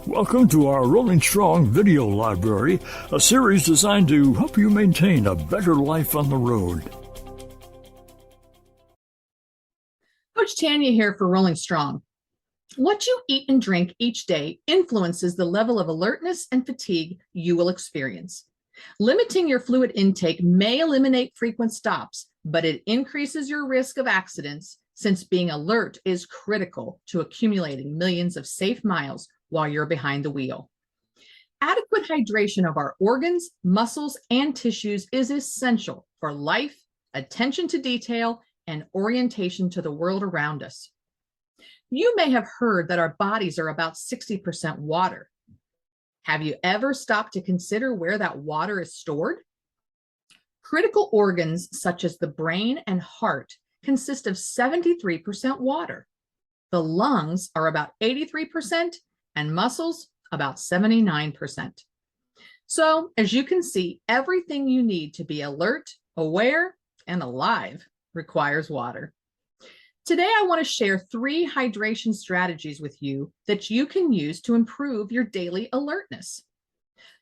Welcome to our Rolling Strong video library, a series designed to help you maintain a better life on the road. Coach Tanya here for Rolling Strong. What you eat and drink each day influences the level of alertness and fatigue you will experience. Limiting your fluid intake may eliminate frequent stops, but it increases your risk of accidents since being alert is critical to accumulating millions of safe miles while you're behind the wheel. Adequate hydration of our organs, muscles, and tissues is essential for life, attention to detail, and orientation to the world around us. You may have heard that our bodies are about 60% water. Have you ever stopped to consider where that water is stored? Critical organs such as the brain and heart consist of 73% water. The lungs are about 83%, and muscles about 79%. So, as you can see, everything you need to be alert, aware, and alive requires water. Today, I want to share 3 hydration strategies with you that you can use to improve your daily alertness.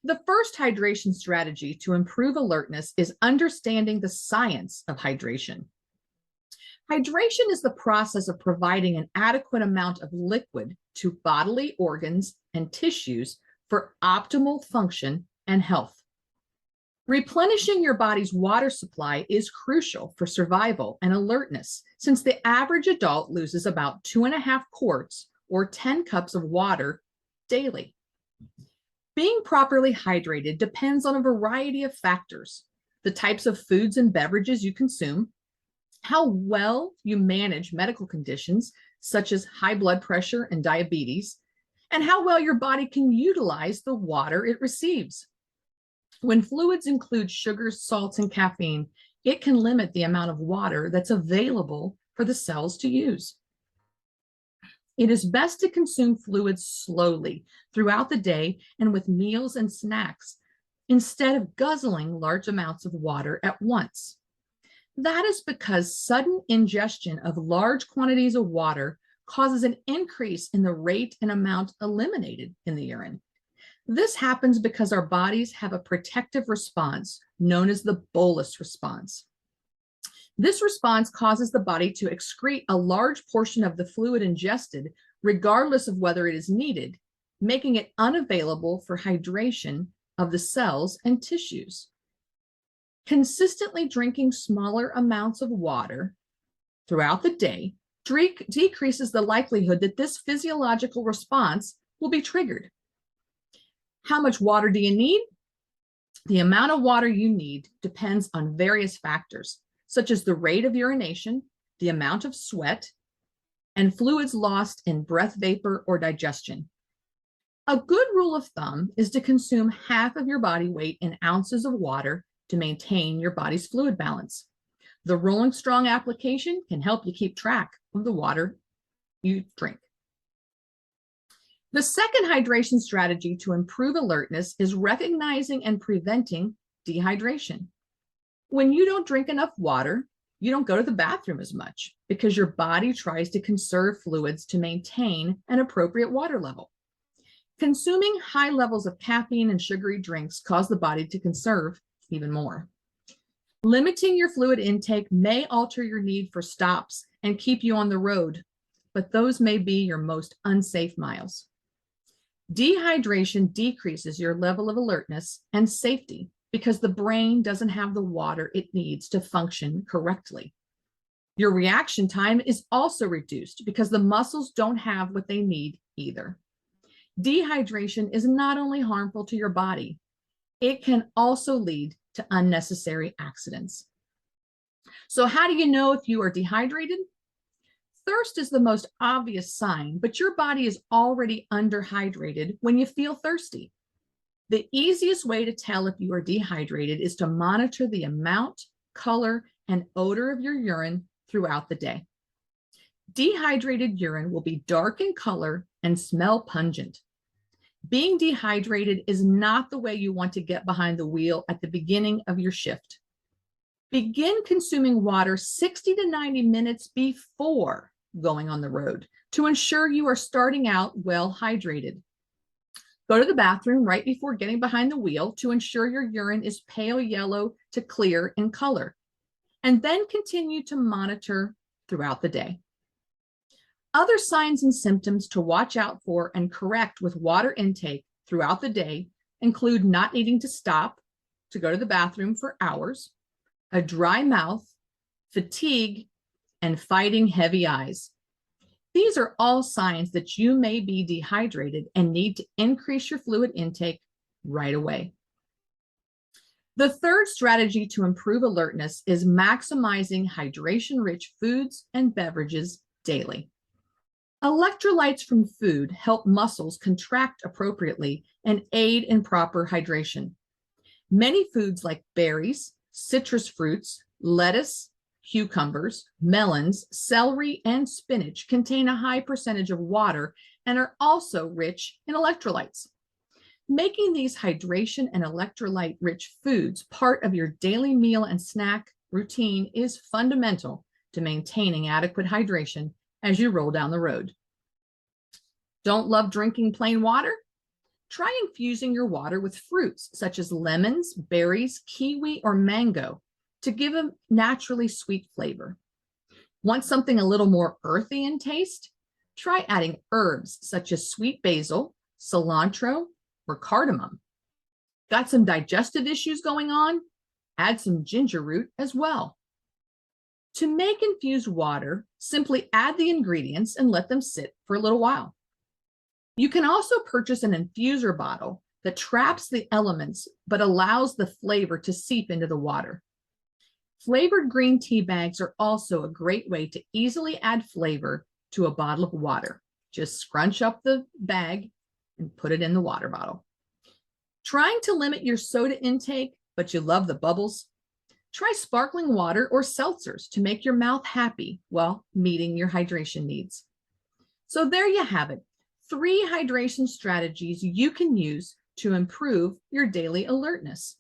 The first hydration strategy to improve alertness is understanding the science of hydration. Hydration is the process of providing an adequate amount of liquid to bodily organs and tissues for optimal function and health. Replenishing your body's water supply is crucial for survival and alertness, since the average adult loses about 2.5 quarts or 10 cups of water daily. Being properly hydrated depends on a variety of factors: the types of foods and beverages you consume, how well you manage medical conditions such as high blood pressure and diabetes, and how well your body can utilize the water it receives. When fluids include sugars, salts, and caffeine, it can limit the amount of water that's available for the cells to use. It is best to consume fluids slowly throughout the day and with meals and snacks, instead of guzzling large amounts of water at once. That is because sudden ingestion of large quantities of water causes an increase in the rate and amount eliminated in the urine. This happens because our bodies have a protective response known as the bolus response. This response causes the body to excrete a large portion of the fluid ingested, regardless of whether it is needed, making it unavailable for hydration of the cells and tissues. Consistently drinking smaller amounts of water throughout the day decreases the likelihood that this physiological response will be triggered. How much water do you need? The amount of water you need depends on various factors, such as the rate of urination, the amount of sweat, and fluids lost in breath vapor or digestion. A good rule of thumb is to consume half of your body weight in ounces of water to maintain your body's fluid balance. The Rolling Strong application can help you keep track of the water you drink. The second hydration strategy to improve alertness is recognizing and preventing dehydration. When you don't drink enough water, you don't go to the bathroom as much because your body tries to conserve fluids to maintain an appropriate water level. Consuming high levels of caffeine and sugary drinks cause the body to conserve even more. Limiting your fluid intake may alter your need for stops and keep you on the road, but those may be your most unsafe miles. Dehydration decreases your level of alertness and safety because the brain doesn't have the water it needs to function correctly. Your reaction time is also reduced because the muscles don't have what they need either. Dehydration is not only harmful to your body, it can also lead to unnecessary accidents. So how do you know if you are dehydrated? Thirst is the most obvious sign, but your body is already underhydrated when you feel thirsty. The easiest way to tell if you are dehydrated is to monitor the amount, color, and odor of your urine throughout the day. Dehydrated urine will be dark in color and smell pungent. Being dehydrated is not the way you want to get behind the wheel at the beginning of your shift. Begin consuming water 60 to 90 minutes before going on the road to ensure you are starting out well hydrated. Go to the bathroom right before getting behind the wheel to ensure your urine is pale yellow to clear in color, and then continue to monitor throughout the day. Other signs and symptoms to watch out for and correct with water intake throughout the day include not needing to stop to go to the bathroom for hours, a dry mouth, fatigue, and fighting heavy eyes. These are all signs that you may be dehydrated and need to increase your fluid intake right away. The third strategy to improve alertness is maximizing hydration-rich foods and beverages daily. Electrolytes from food help muscles contract appropriately and aid in proper hydration. Many foods like berries, citrus fruits, lettuce, cucumbers, melons, celery, and spinach contain a high percentage of water and are also rich in electrolytes. Making these hydration and electrolyte-rich foods part of your daily meal and snack routine is fundamental to maintaining adequate hydration as you roll down the road. Don't love drinking plain water? Try infusing your water with fruits such as lemons, berries, kiwi, or mango to give a naturally sweet flavor. Want something a little more earthy in taste? Try adding herbs such as sweet basil, cilantro, or cardamom. Got some digestive issues going on? Add some ginger root as well. To make infused water, simply add the ingredients and let them sit for a little while. You can also purchase an infuser bottle that traps the elements but allows the flavor to seep into the water. Flavored green tea bags are also a great way to easily add flavor to a bottle of water. Just scrunch up the bag and put it in the water bottle. Trying to limit your soda intake, but you love the bubbles? Try sparkling water or seltzers to make your mouth happy while meeting your hydration needs. So there you have it, 3 hydration strategies you can use to improve your daily alertness.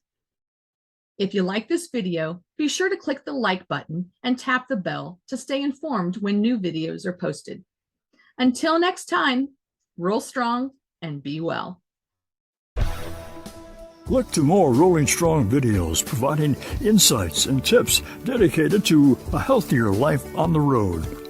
If you like this video, be sure to click the like button and tap the bell to stay informed when new videos are posted. Until next time, roll strong and be well. Look to more Rolling Strong videos providing insights and tips dedicated to a healthier life on the road.